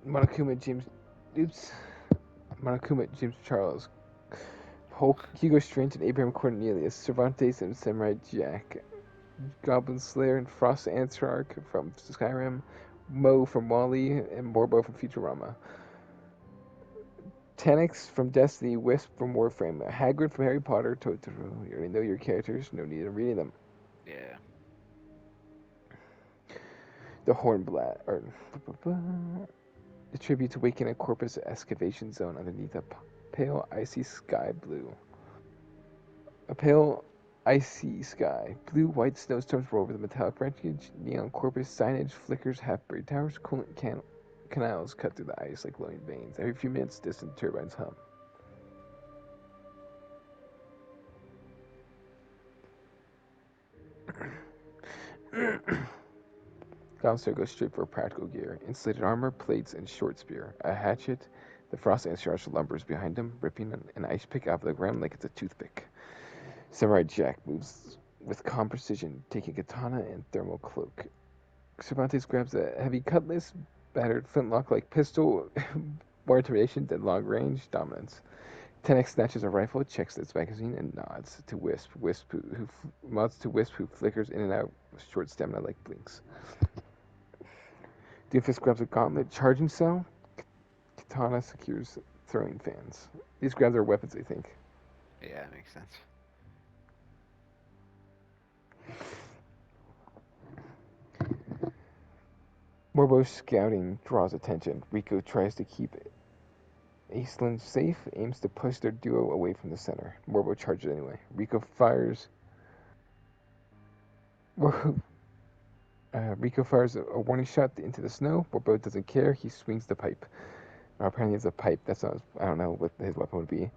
Monokuma James. Oops. Monokuma James Charles. Hulk, Hugo Strange, and Abraham Cornelius. Cervantes and Samurai Jack. Goblin Slayer and Frost Antrarch from Skyrim. Mo from Wally and Morbo from Futurama. Tennix from Destiny, Wisp from Warframe, Hagrid from Harry Potter, Totoro. You already know your characters, no need of reading them. Yeah. The Hornblatt, or a tribute to Waking a Corpus excavation zone underneath a pale, icy sky blue. A pale, icy sky. Blue-white snowstorms roll over the metallic wreckage. Neon Corpus signage flickers half-buried towers. Coolant canals cut through the ice like glowing veins. Every few minutes, distant turbines hum. Gobster goes straight for practical gear. Insulated armor, plates, and short spear. A hatchet. The frost ancestor lumbers behind him, ripping an ice pick out of the ground like it's a toothpick. Samurai Jack moves with calm precision, taking katana and thermal cloak. Cervantes grabs a heavy cutlass, battered flintlock-like pistol, more intimidation than long-range dominance. Tenex snatches a rifle, checks its magazine, and nods to Wisp. Wisp, who flickers in and out with short stamina like blinks. Doomfist grabs a gauntlet charging cell. Katana secures throwing fans. These grabs are weapons, I think. Yeah, that makes sense. Morbo's scouting draws attention. Rico tries to keep Aisling safe, aims to push their duo away from the center. Morbo charges anyway. Rico fires. Rico fires a warning shot into the snow. Morbo doesn't care. He swings the pipe. Apparently, it's a pipe. That's not. I don't know what his weapon would be.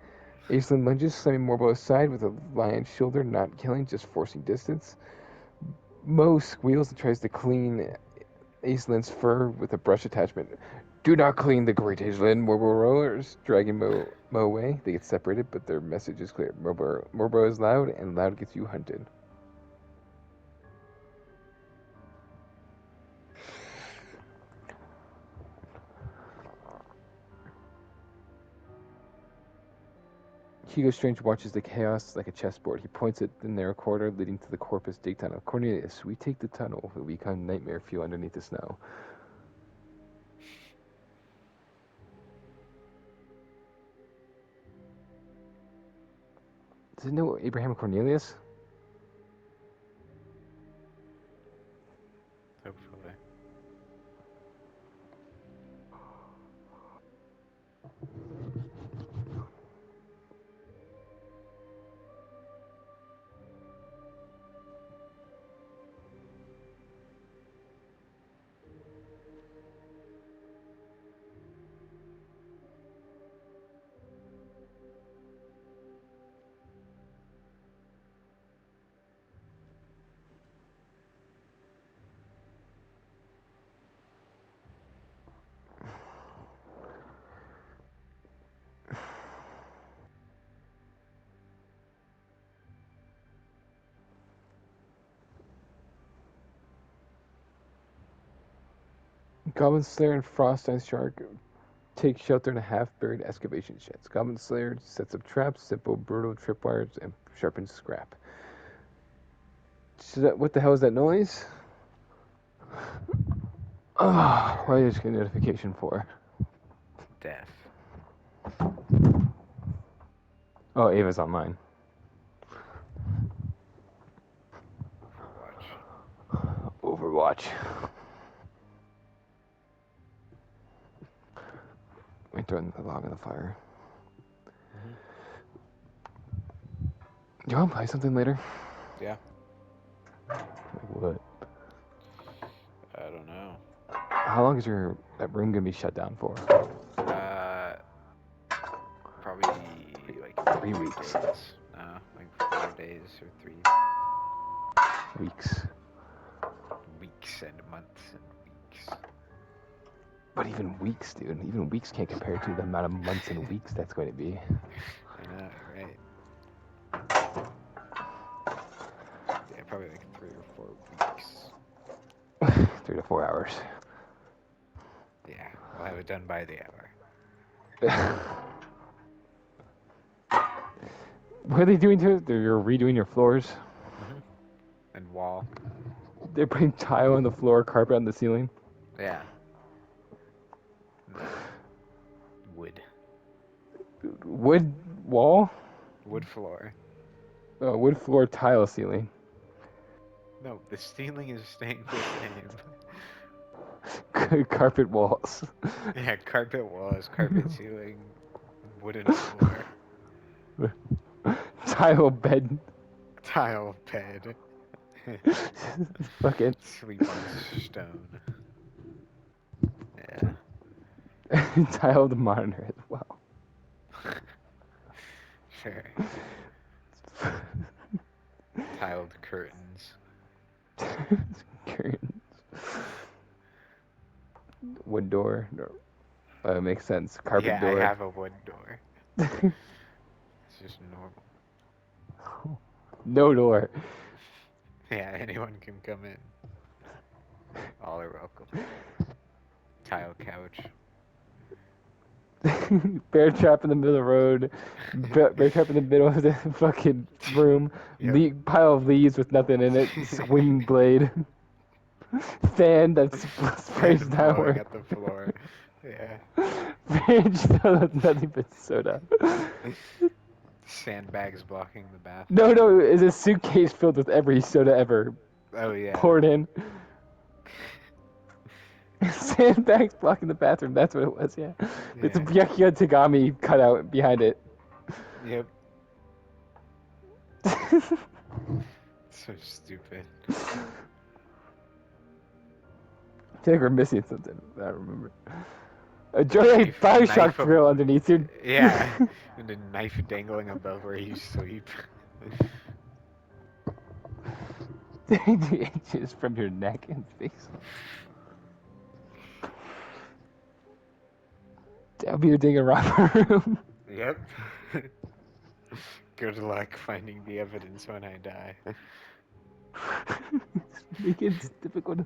Aisling lunges, slamming Morbo aside with a lion's shoulder, not killing, just forcing distance. Mo squeals and tries to clean Aisling's fur with a brush attachment. Do not clean the great Aislinn, Morbo roars, dragging Mo away. They get separated, but their message is clear. Morbo is loud, and loud gets you hunted. Hugo Strange watches the chaos like a chessboard. He points at the narrow corridor leading to the Corpus dig tunnel. Cornelius, we take the tunnel. It will become nightmare fuel underneath the snow. Does it know Abraham Cornelius? Hopefully. Goblin Slayer and Frost Ice Shark take shelter in a half-buried excavation sheds. Goblin Slayer sets up traps, simple, brutal tripwires, and sharpens scrap. What the hell is that noise? Oh, what did I just get a notification for? Death. Oh, Ava's online. Overwatch. Wait, throwing the log in the fire. Mm-hmm. Do you want to play something later? Yeah. Like what? I don't know. How long is that room gonna be shut down for? Uh, Probably like 3 weeks. days. No, like 4 days or 3 Weeks. weeks and months and weeks. But even weeks, dude. Even weeks can't compare to the amount of months and weeks that's going to be. I know, you're right. Yeah, probably like 3 or 4 weeks. 3 to 4 hours. Yeah. I'll have it done by the hour. What are they doing to it? They're redoing your floors. Mm-hmm. And wall. They're putting tile on the floor, carpet on the ceiling. Yeah. No. Wood. Wood wall? Wood floor. Wood floor, tile ceiling. No, the ceiling is staying the same. Carpet walls. Yeah, carpet walls, carpet ceiling, wooden floor, Tile bed. tile bed. Fucking Sleep on stone. Yeah. tiled monitor as well. Sure. Tiled curtains. Curtains. Wood door. No. Makes sense. Carpet Yeah, door. I have a wood door. It's just normal. No door. Yeah, anyone can come in. All are welcome. Tile couch. Bear trap in the middle of the road. Bear trap in the middle of the fucking room. Yep. Pile of leaves with nothing in it. Swing blade. Fan that sprays Fan downward. blowing at the floor. Yeah. Fridge filled with nothing but soda. Sandbags blocking the bathroom. No, it's a suitcase filled with every soda ever Oh yeah. poured in. Sandbags blocking the bathroom, that's what it was, yeah. It's a Byakuya Tagami cutout behind it. Yep. So stupid. I feel like we're missing something. I don't remember. A giant Bioshock drill underneath you. Yeah. And a knife dangling above where you sleep. 2 inches from your neck and face. That'll be your Danganronpa room. Yep. Good luck finding the evidence when I die. Make it difficult.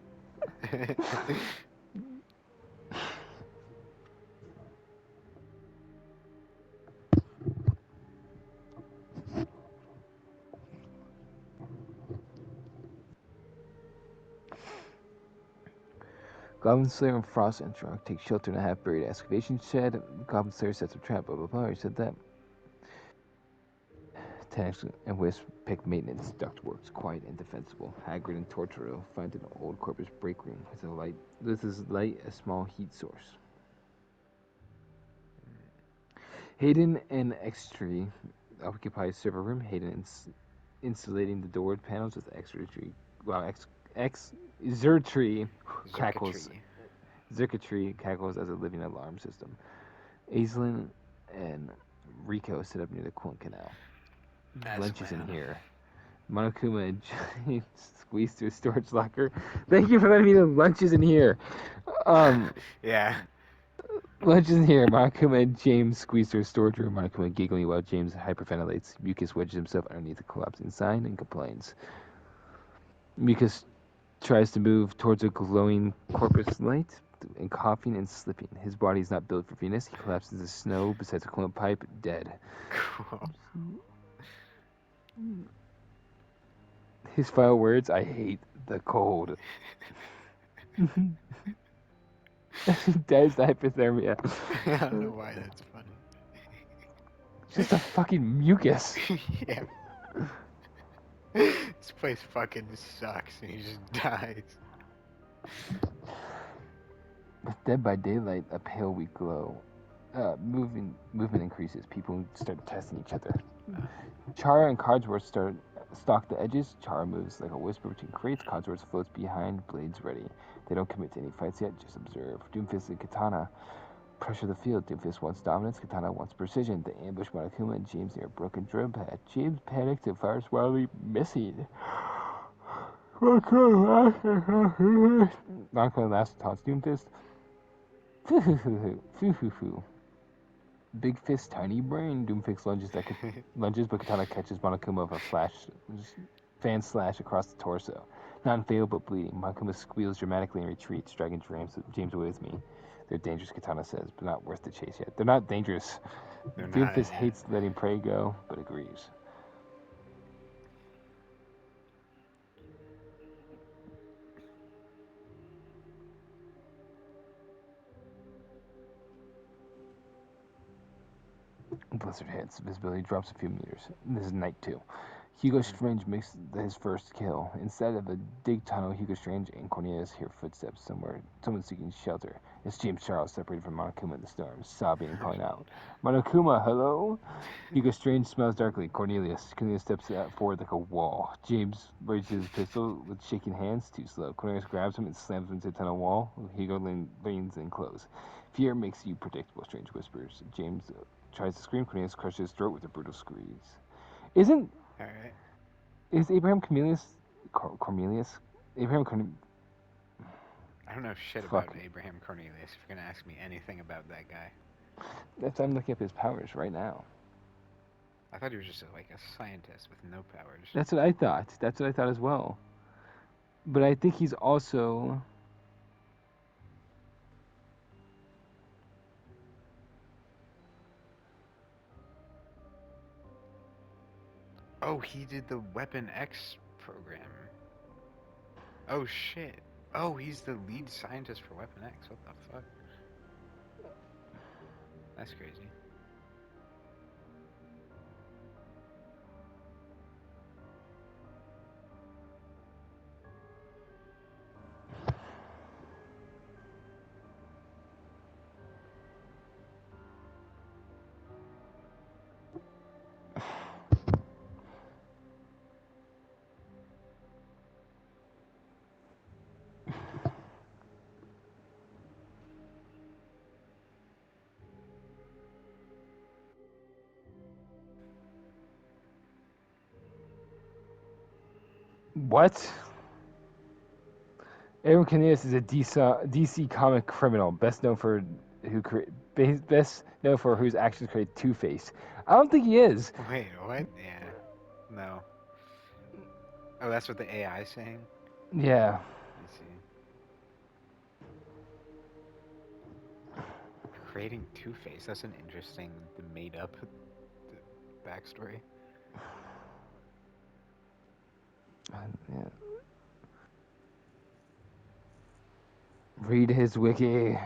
Goblin Slayer and Frost Entrog take shelter in a half-buried excavation shed. Goblin Slayer sets a trap, blah blah blah. I said that. Tanks and Wisp pick maintenance. Ductworks, quiet and defensible. Hagrid and Torturo find an old corpus break room. This is light, a small heat source. Hayden and X-Tree occupy a server room. Hayden insulating the door panels with X-Tree. Wow, Xurtree cackles. Zircuitry cackles as a living alarm system. Aislinn and Rico sit up near the Quint Canal. Lunch is in here. Monokuma and James squeeze through a storage locker. Thank you for letting me know lunch is in here. Yeah. Lunch is in here. Monokuma and James squeeze through a storage room. Monokuma giggling while James hyperventilates. Mucus wedges himself underneath the collapsing sign and complains. Mucus tries to move towards a glowing corpus light and coughing and slipping. His body is not built for Venus. He collapses into snow beside a coolant pipe, dead. Cool. His final words, I hate the cold. Dies the hypothermia. I don't know why that's funny. Just a fucking mucus. Yeah. This place fucking sucks and he just dies. With Dead by Daylight, a pale weak glow. Movement increases. People start testing each other. Chara and Codsworth stalk the edges. Chara moves like a whisper between crates. Codsworth floats behind, blades ready. They don't commit to any fights yet, just observe. Doomfist and Katana pressure the field. Doomfist wants dominance, Katana wants precision. They ambush Monokuma and James near a broken drill pad. James panics and fires wildly, missing. Monokuma laughs and taunts Doomfist. Foo. Big fist, tiny brain. Doomfist lunges, but Katana catches Monokuma with a fan slash across the torso. Not fatal, but bleeding. Monokuma squeals dramatically and retreats, dragging James away with me. They're dangerous, Katana says, but not worth the chase yet. They're not dangerous. They're not. Doomfist Yeah. hates letting prey go, but agrees. Blizzard hits. Visibility drops a few meters. This is night 2. Hugo Strange makes his first kill. Instead of a dig tunnel, Hugo Strange and Cornelius hear footsteps somewhere. Someone seeking shelter. It's James Charles separated from Monokuma in the storm, sobbing and calling out, "Monokuma, hello?" Hugo Strange smells darkly. Cornelius steps forward like a wall. James raises his pistol with shaking hands, too slow. Cornelius grabs him and slams him into the tunnel wall. Hugo leans in close. "Fear makes you predictable," Strange whispers. James tries to scream. Cornelius crushes his throat with a brutal squeeze. Isn't All right. Is Abraham Cornelius? Abraham Cornelius. I don't know shit Fuck. about Abraham Cornelius. If you're gonna ask me anything about that guy, I'm looking up his powers right now. I thought he was just like a scientist with no powers. That's what I thought. That's what I thought as well. But I think he's also. Oh, he did the Weapon X program. Oh shit. Oh, he's the lead scientist for Weapon X. What the fuck? That's crazy. What? Abraham Cornelius is a DC comic criminal, best known for whose actions create Two-Face. I don't think he is. Wait, what? Yeah. No. Oh, that's what the AI is saying? Yeah. I see. Creating Two-Face. That's an interesting, made-up backstory. Yeah. Read his wiki.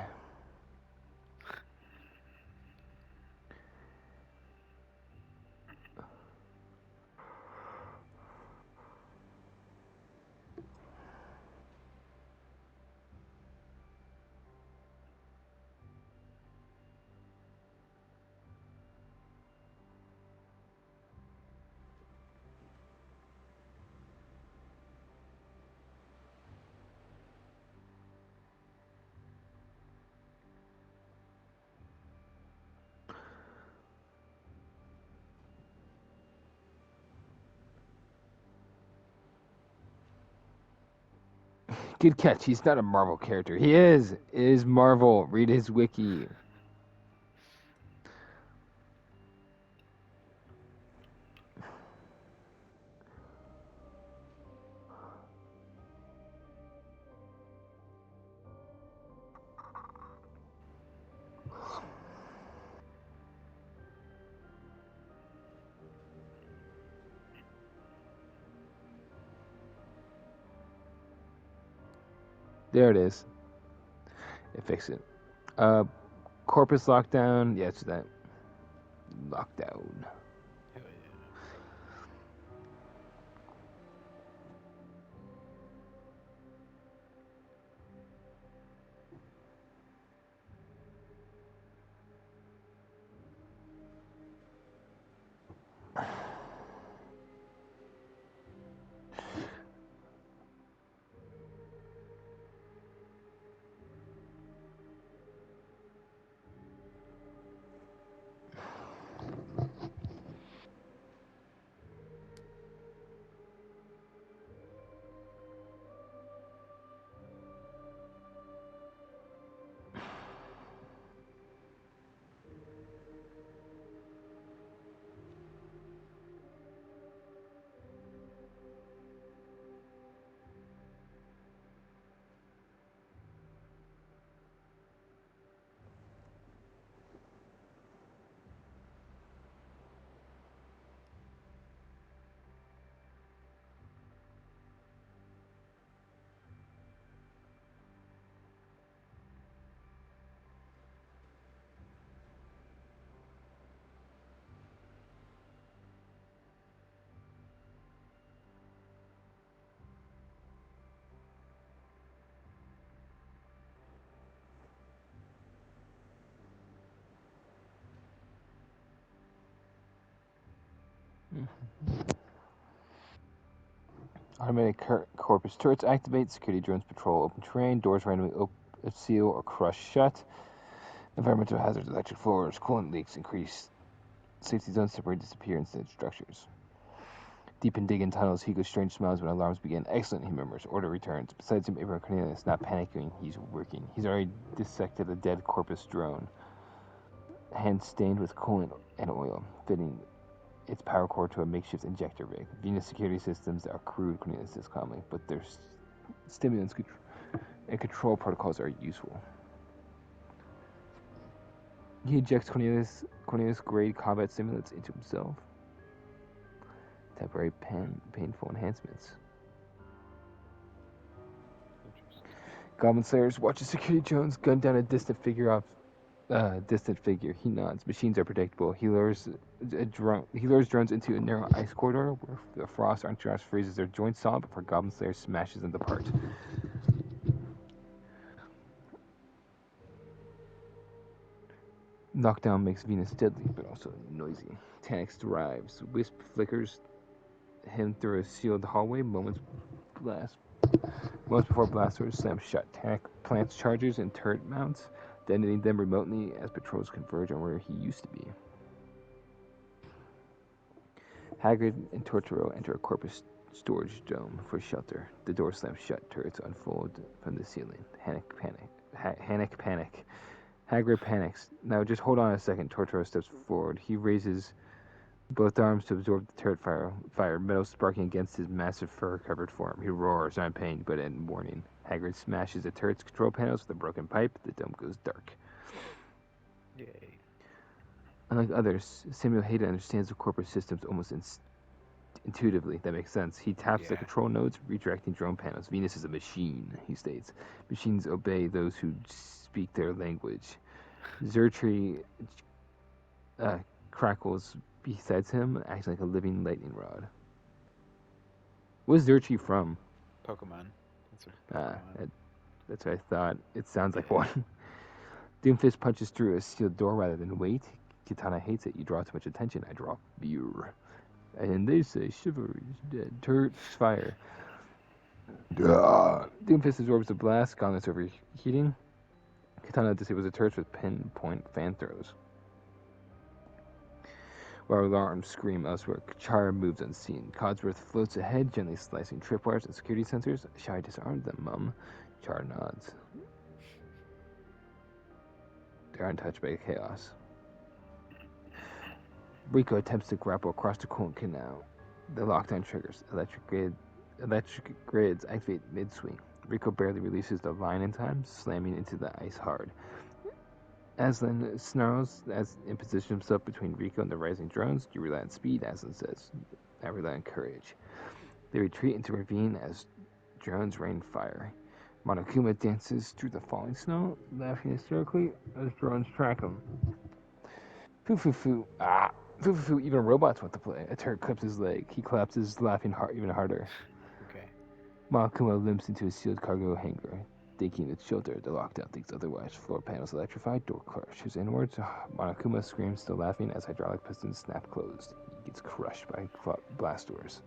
Good catch. He's not a Marvel character. He is. It is Marvel. Read his wiki. There it is. It fixed it. Corpus lockdown. Yeah, it's that. Lockdown. Hell yeah. Automatic Corpus turrets activate. Security drones patrol open terrain. Doors randomly seal or crush shut. Environmental hazards, electric floors, coolant leaks increase. Safety zones separate disappearance structures. Deep in dig-in tunnels, Hugo Strange smiles when alarms begin. Excellent, he murmurs. Order returns. Besides him, Abraham Cornelius, not panicking, he's working. He's already dissected a dead Corpus drone. Hands stained with coolant and oil, fitting its power core to a makeshift injector rig. Venus security systems are crude, Cornelius says calmly, but their stimulants and control protocols are useful. He injects Cornelius grade combat stimulants into himself. Temporary painful enhancements. Goblin Slayers watches security drones gun down a distant figure. He nods. Machines are predictable. He lures drones into a narrow ice corridor where the frost entourage freezes their joints solid before Goblin Slayer smashes them apart. Knockdown makes Venus deadly, but also noisy. Tanix drives. Wisp flickers him through a sealed hallway. Moments before blast doors slam shut. Tanix plants charges and turret mounts, detonating them remotely as patrols converge on where he used to be. Hagrid and Torturo enter a Corpus storage dome for shelter. The door slams shut. Turrets unfold from the ceiling. Hannick panic. Hagrid panics. Now, just hold on a second. Torturo steps forward. He raises both arms to absorb the turret fire, metal sparking against his massive fur-covered form. He roars, not in pain, but in warning. Hagrid smashes the turret's control panels with a broken pipe. The dome goes dark. Yay. Unlike others, Samuel Hayden understands the corporate systems almost intuitively. That makes sense. He taps the control nodes, redirecting drone panels. Venus is a machine, he states. Machines obey those who speak their language. Zertri crackles besides him, acting like a living lightning rod. Where's Zertri from? Pokemon. That's a Pokemon. That's what I thought. It sounds like one. Doomfist punches through a sealed door rather than wait. Kitana hates it. You draw too much attention. I draw fear. And they say chivalry is dead. Turrets fire. Doomfist absorbs the blast. Gauntlets overheating. Kitana disables the turrets with pinpoint fan throws. While alarms scream elsewhere, Char moves unseen. Codsworth floats ahead, gently slicing tripwires and security sensors. Shall I disarm them, Mum? Char nods. They're untouched by chaos. Rico attempts to grapple across the coolant canal. The lockdown triggers. Electric grids activate mid-swing. Rico barely releases the line in time, slamming into the ice hard. Aslan snarls and positions himself between Rico and the rising drones. You rely on speed, Aslan says. I rely on courage. They retreat into a ravine as drones rain fire. Monokuma dances through the falling snow, laughing hysterically as drones track him. Foo-foo-foo. Foo-foo-foo, even robots want to play. A turret clips his leg. He collapses, laughing even harder. Okay. Monokuma limps into a sealed cargo hangar. Thinking it's shelter, the lockdown thinks otherwise. Floor panels electrified, door crushes inwards. Monokuma screams, still laughing, as hydraulic pistons snap closed. He gets crushed by blast doors.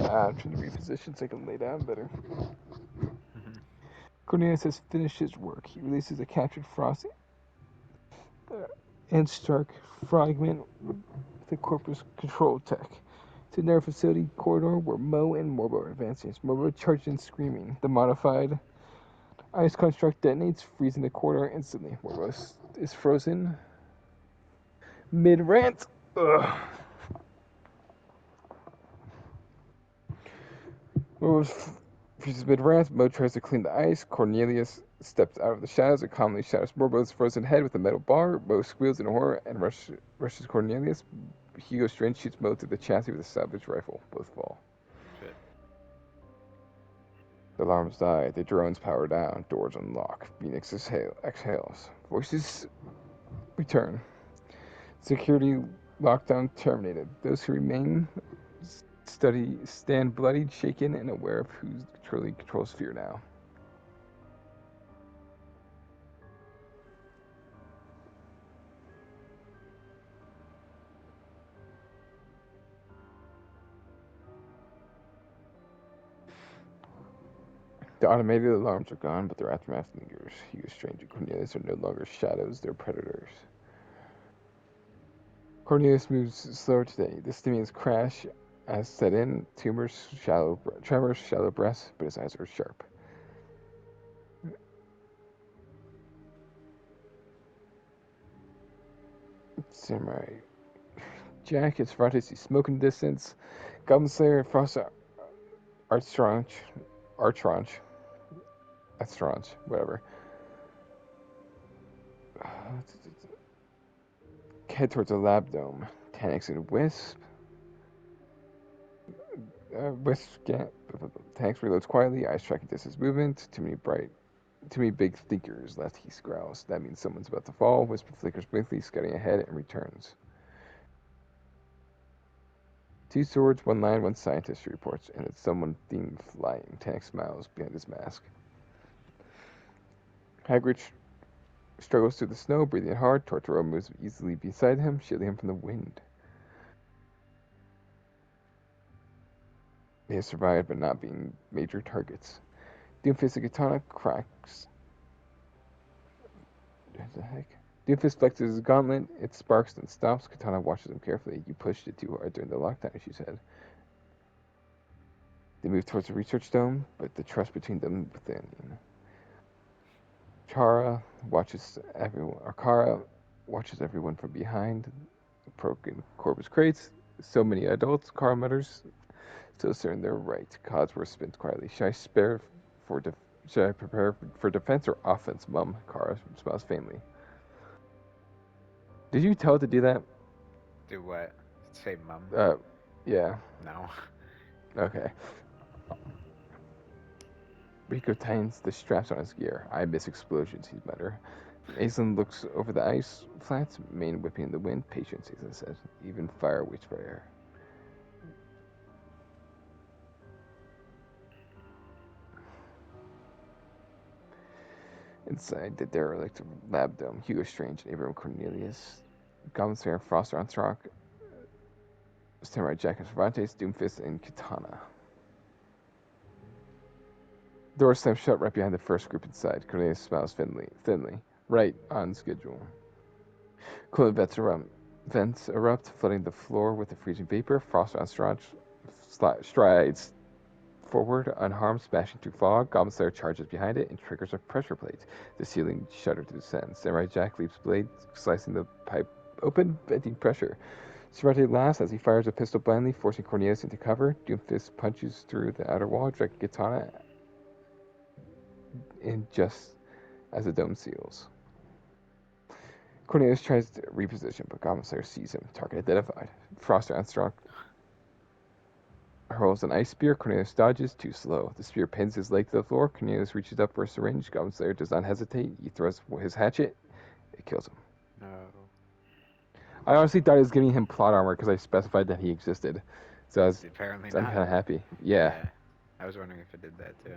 I'm trying to reposition so I can lay down better. Cornelius has finished his work. He releases a captured Frost and Stark fragment with the Corpus control tech. To a narrow facility corridor where Mo and Morbo are advancing. Morbo charged in screaming. The modified ice construct detonates, freezing the corridor instantly. Morbo is frozen mid-rant. Morbo freezes mid-rant. Mo tries to clean the ice. Cornelius steps out of the shadows and calmly shatters Morbo's frozen head with a metal bar. Mo squeals in horror and rushes Cornelius. Hugo Strange shoots Mo through the chassis with a salvage rifle. Both fall. Shit. The alarms die, the drones power down, doors unlock. Phoenix exhales. Voices return. Security lockdown terminated. Those who remain stand bloodied, shaken, and aware of who truly controls fear now. The automated alarms are gone, but their aftermath lingers. Hugo Strange and Cornelius are no longer shadows, they're predators. Cornelius moves slower today. The stimulant crash has set in, tremors, shallow breaths, but his eyes are sharp. Samurai Jack is Cervantes, he's smoking distance. Goblin Slayer, Frost Archtranche, whatever. Head towards a lab dome. Tanix and Wisp. Tanix reloads quietly, eyes tracking distance movement. Too many big thinkers left, he growls. That means someone's about to fall. Wisp flickers blinkly, scouting ahead, and returns. 2 swords, 1 line, 1 scientist, he reports, and it's someone themed flying. Tanix smiles behind his mask. Hagrid struggles through the snow, breathing hard. Tortoro moves easily beside him, shielding him from the wind. They have survived, but not being major targets. Doomfist and Katana cracks. What the heck? Doomfist flexes his gauntlet. It sparks and stops. Katana watches him carefully. You pushed it too hard during the lockdown, she said. They move towards the research dome, but the trust between them within. Kara watches everyone from behind. Broken Corvus crates. So many adults, Kara mutters. So certain they're right. Codsworth spins quietly. Should I prepare for defense or offense, Mum? Kara smiles faintly. Did you tell it to do that? Do what? Say mum? Yeah. No. Okay. Rico tightens the straps on his gear. I miss explosions, he mutters. Aislinn looks over the ice flats, mane whipping in the wind. Patience, Aislinn says. Even fire waits for air. Inside the derelict lab dome, Hugo Strange and Abraham Cornelius, Goblin Slayer, Frost Armstrong, Samurai Jack and Cervantes, Doomfist, and Katana. The door slams shut right behind the first group inside. Cornelius smiles thinly. Right on schedule. Coolant vents erupt, flooding the floor with the freezing vapor. Frost Armstrong strides forward, unharmed, smashing through fog. Goblin Slayer charges behind it and triggers a pressure plate. The ceiling shudders to descend. Samurai Jack leaps blade, slicing the pipe open, venting pressure. Cervantes laughs as he fires a pistol blindly, forcing Cornelius into cover. Doomfist punches through the outer wall, dragging Katana in just as the dome seals. Cornelius tries to reposition, but Goblin Slayer sees him. Target identified. Frost Armstrong hurls an ice spear. Cornelius dodges, too slow. The spear pins his leg to the floor. Cornelius reaches up for a syringe. Goblin Slayer does not hesitate. He throws his hatchet. It kills him. No. I honestly thought it was giving him plot armor because I specified that he existed. So I'm kind of happy. Yeah. I was wondering if it did that too.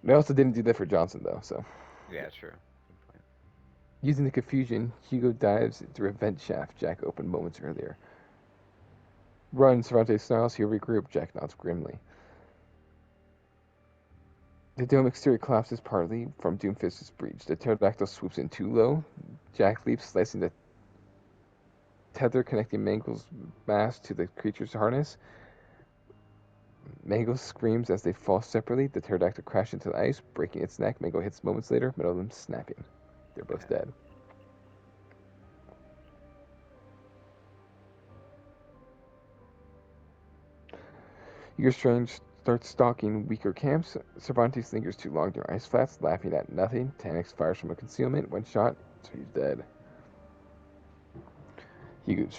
They also didn't do that for Johnson, though, so. Yeah, true. Good point. Using the confusion, Hugo dives through a vent shaft Jack opened moments earlier. Run, Cervantes snarls. He'll regroup. Jack nods grimly. The dome exterior collapses partly from Doomfist's breach. The pterodactyl swoops in too low. Jack leaps, slicing the tether connecting Mangle's mask to the creature's harness. Mangle screams as they fall separately. The pterodactyl crashes into the ice, breaking its neck. Mangle hits moments later, middle of them snapping. They're both dead. Hugo Strange starts stalking weaker camps. Cervantes lingers too long near ice flats, laughing at nothing. Tanix fires from a concealment. One shot, so he's dead.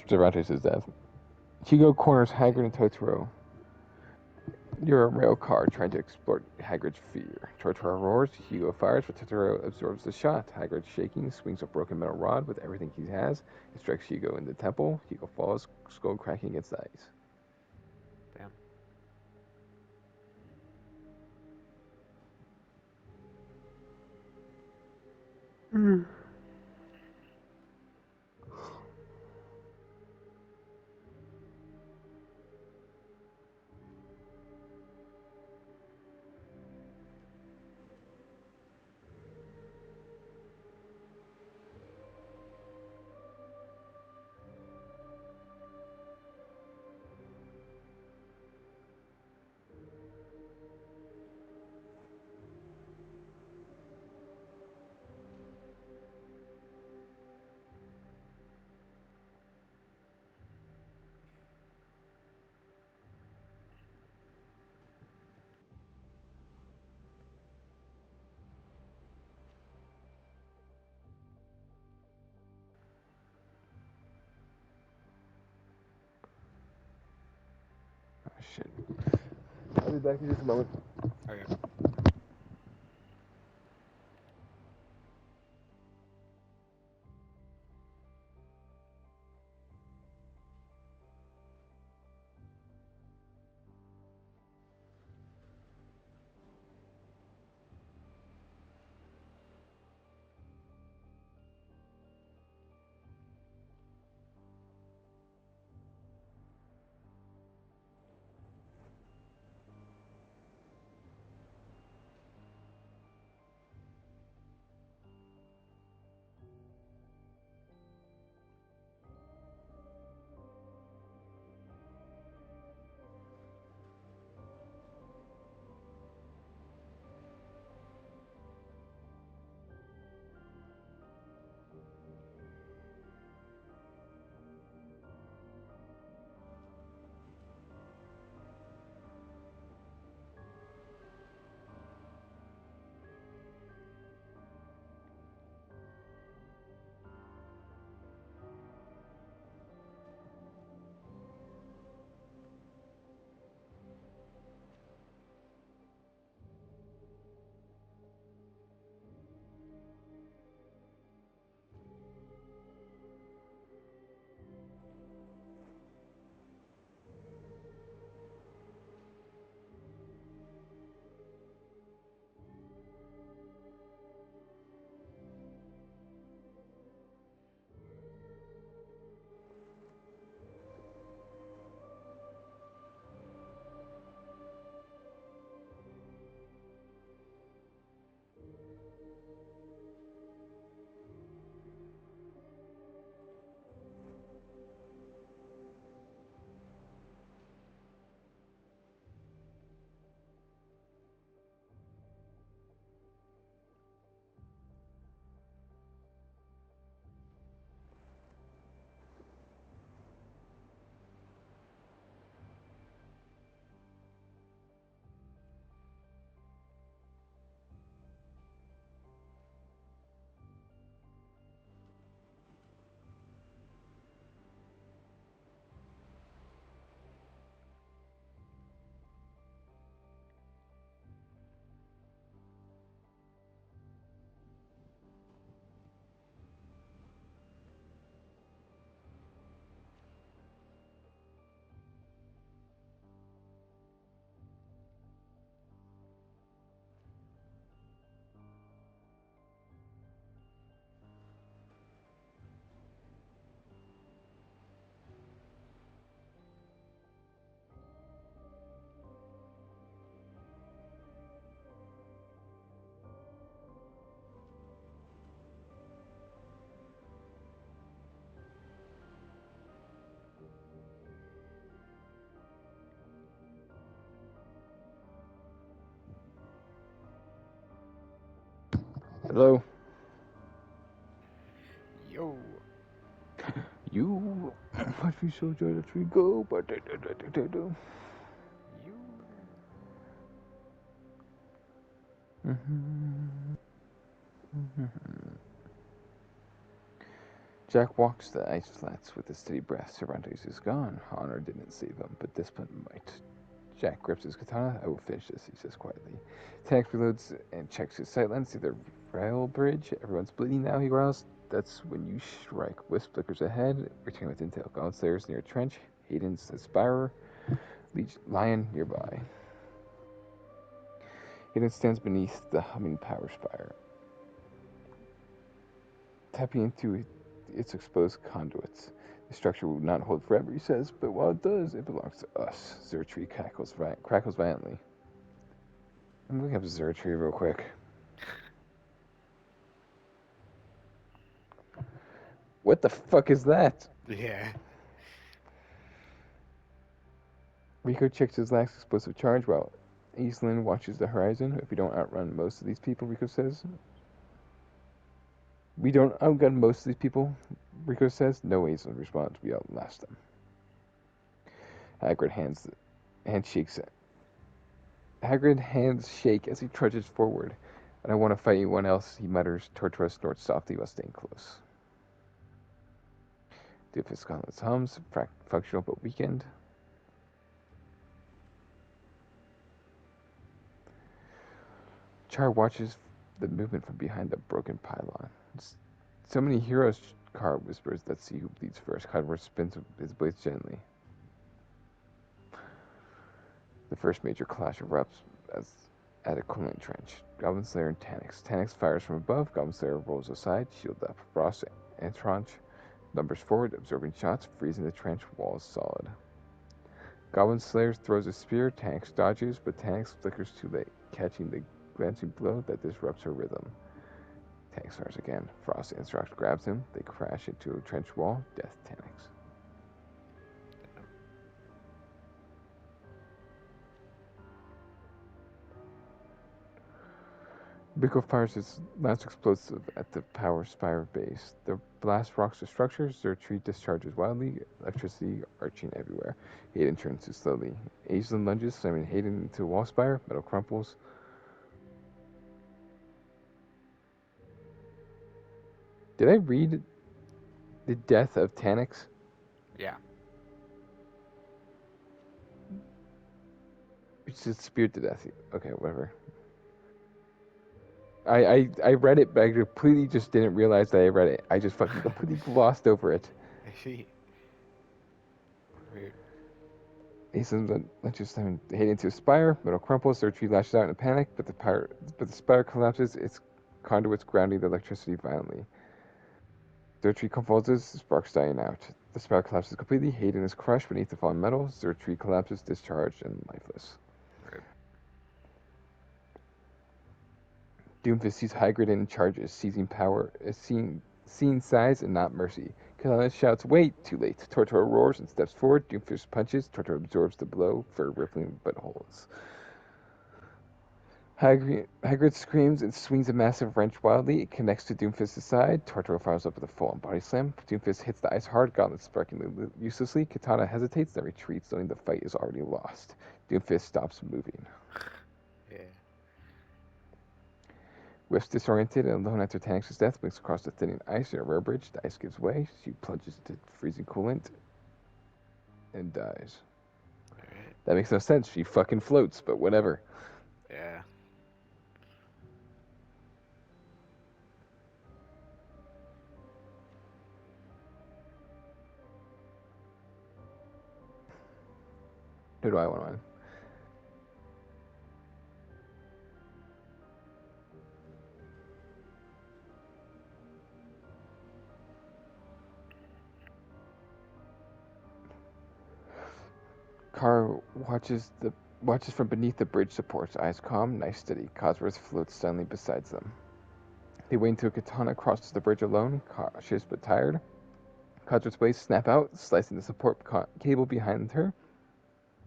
Cervantes is dead. Hugo corners Hagrid and Totoro. You're a rail car trying to exploit Hagrid's fear. Tortora roars, Hugo fires, but Totoro absorbs the shot. Hagrid, shaking, swings a broken metal rod with everything he has. It strikes Hugo in the temple. Hugo falls, skull cracking against the ice. Damn. Oh, shit. I'll be back in just a moment. Okay. Hello? Yo. You must be so joy that we go, but You. Jack walks the ice flats with a steady breath. Cervantes is gone. Honor didn't save him, but discipline might. Jack grips his katana. I will finish this, he says quietly. Tank reloads and checks his sight lens through the rail bridge. Everyone's bleeding now, he growls. That's when you strike. Wisp flickers ahead, returning with intel. Gauntlet's near a trench. Hayden's Aspirer. Lion nearby. Hayden stands beneath the humming power spire, tapping into its exposed conduits. The structure will not hold forever, he says, but while it does, it belongs to us. Zertree crackles violently. I'm looking up Zertree real quick. What the fuck is that? Yeah. Rico checks his last explosive charge while Aislinn watches the horizon. If we don't outrun most of these people, Rico says. We don't outgun most of these people, Rico says. No, Aislinn responds. We outlast them. Hagrid hands shake as he trudges forward. I don't want to fight anyone else, he mutters. Tortora snorts softly while staying close. Doofus gauntlets hums, functional but weakened. Char watches the movement from behind the broken pylon. So many heroes, Char whispers. Let's see who bleeds first. Cadwar spins his blades gently. The first major clash erupts at a cooling trench. Goblin Slayer and Taniks. Taniks fires from above. Goblin Slayer rolls aside, shield up. Frost and Tranche lumbers forward, absorbing shots, freezing the trench walls solid. Goblin Slayer throws a spear. Taniks dodges, but Taniks flickers too late, catching the glancing blow that disrupts her rhythm. Taniks fires again. Frost and Tranche grabs him. They crash into a trench wall. Death Taniks. Rico fires his last explosive at the power spire base. The blast rocks the structure. Zertree discharges wildly, electricity arching everywhere. Hayden turns too slowly. Aislinn lunges, slamming Hayden into the wall spire. Metal crumples. Did I read the death of Taniks? Yeah. It's just speared to death. Okay, whatever. I read it, but I completely just didn't realize that I read it. I just fucking completely glossed over it. I see. Weird. Aislinn lunges slamming Hayden into a spire. Metal crumples. Zertree lashes out in a panic, but the spire collapses. Its conduits grounding the electricity violently. Zertree convulses, sparks dying out. The spire collapses completely. Hayden is crushed beneath the fallen metal. Zertree collapses, discharged, and lifeless. Rip. Doomfist sees Hagrid and charges, seizing power, seeing size and not mercy. Katana shouts, "Wait!" Too late. Tortora roars and steps forward. Doomfist punches. Tortora absorbs the blow, fur rippling but holds. Hagrid screams and swings a massive wrench wildly. It connects to Doomfist's side. Tortora fires up with a full-on body slam. Doomfist hits the ice hard, gauntlet sparking uselessly. Katana hesitates, then retreats, knowing the fight is already lost. Doomfist stops moving. Yeah. Wisp, disoriented and alone after Taniks' death, blinks across the thinning ice near a rail bridge. The ice gives way. She plunges into freezing coolant and dies. Alright. That makes no sense. She fucking floats, but whatever. Yeah. Who do I want on? Car watches from beneath the bridge supports, eyes calm, knife steady. Cosworth floats silently beside them. They wait until Katana crosses the bridge alone, cautious but tired. Cosworth's blades snap out, slicing the support cable behind her.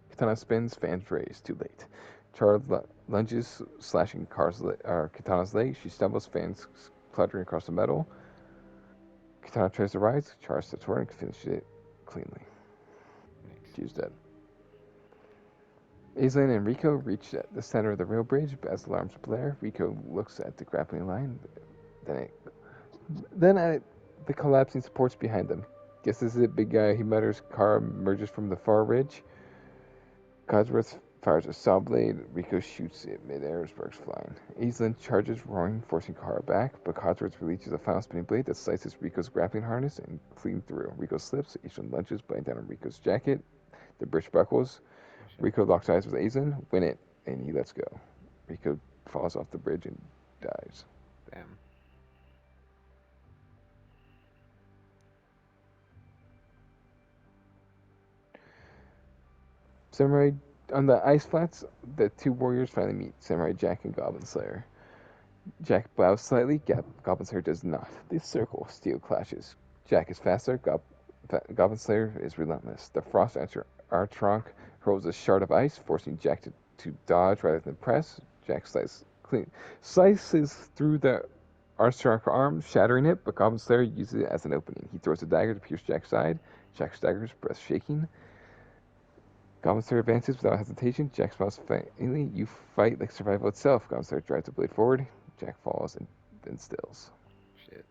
Katana spins, fans raised, too late. Char lunges, slashing Katana's leg. She stumbles, fans cluttering across the metal. Katana tries to rise. Char steps forward and finishes it cleanly. Nice. She's dead. Aislinn and Rico reach the center of the rail bridge as alarms blare. Rico looks at the grappling line, then at the collapsing supports behind them. Guess this is it, big guy, he mutters. Kara emerges from the far ridge. Cosworth Fires a saw blade. Rico shoots it midair, sparks flying. Aislinn charges, roaring, forcing Kara back, but Codsworth releases a final spinning blade that slices Rico's grappling harness and clean through. Rico slips. Aislinn lunges, biting down on Rico's jacket. The bridge buckles. Rico locks eyes with Aislinn, win it, and he lets go. Rico falls off the bridge and dies. Damn. Samurai on the ice flats, the two warriors finally meet, Samurai Jack and Goblin Slayer. Jack bows slightly, Goblin Slayer does not. They circle, steel clashes. Jack is faster, Goblin Slayer is relentless. The Frost Archonk hurls a shard of ice, forcing Jack to dodge rather than press. Jack slices through the Archonk arm, shattering it, but Goblin Slayer uses it as an opening. He throws a dagger to pierce Jack's side. Jack staggers, breath shaking. Goblin Slayer advances without hesitation. Jack smiles faintly. You fight like survival itself. Goblin Slayer drives the blade forward. Jack falls and then stills. Shit.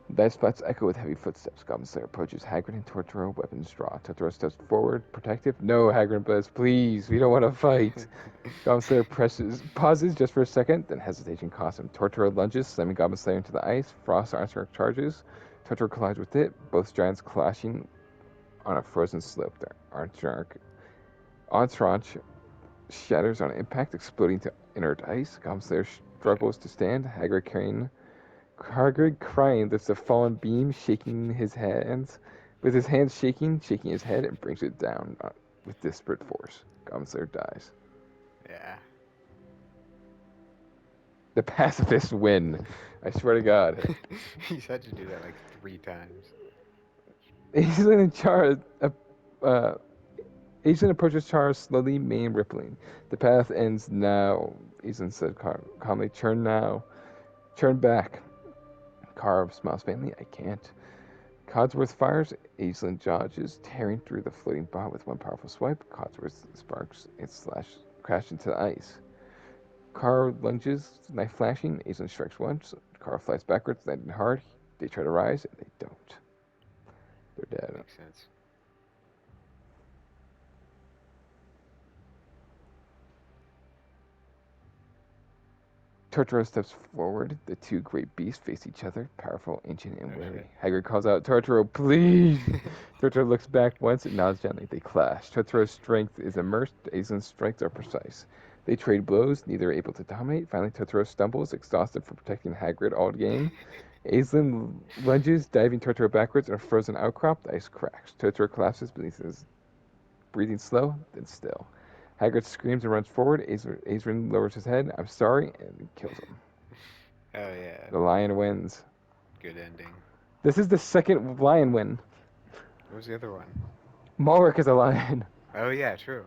The ice flats echo with heavy footsteps. Goblin Slayer approaches Hagrid and Tortoro, weapons drawn. Totoro steps forward, protective. No, Hagrid buzz, please, we don't want to fight. Goblin Slayer pauses just for a second, then hesitation costs him. Tortoro lunges, slamming Goblin Slayer into the ice. Frost Archonk charges. Totoro collides with it, both giants clashing on a frozen slope. The Archonk shatters on impact, exploding to inert ice. Goblin Slayer struggles to stand. Hagrid crying lifts a fallen beam, shaking his hands. With his hands shaking his head, and brings it down with desperate force. Goblin Slayer dies. Yeah. The pacifists win. I swear to God. He's had to do that like 3 times. Aislinn and Chara, Aislinn approaches Chara slowly, mane rippling. The path ends now. Aislinn said calmly, "Turn now. Turn back." Kara smiles faintly. "I can't." Codsworth fires. Aislinn dodges, tearing through the floating bot with one powerful swipe. Codsworth sparks and crash into the ice. Kara lunges, knife flashing. Aislinn strikes once. Kara flies backwards, landing hard. They try to rise, and they don't. They're dead. Makes sense. Tortoro steps forward. The two great beasts face each other, powerful, ancient, and wary. Hagrid calls out, "Tortoro, please!" Tortoro looks back once and nods gently. They clash. Tortoro's strength is immersed. Aislinn's strengths are precise. They trade blows, neither able to dominate. Finally, Totoro stumbles, exhausted from protecting Hagrid all game. Aislinn lunges, diving Tortoro backwards in a frozen outcrop. The ice cracks. Totoro collapses beneath his breathing slow, then still. Hagrid screams and runs forward. Aislinn lowers his head. "I'm sorry," and kills him. Oh yeah. The lion wins. Good ending. This is the second lion win. What was the other one? Malric is a lion. Oh yeah, true.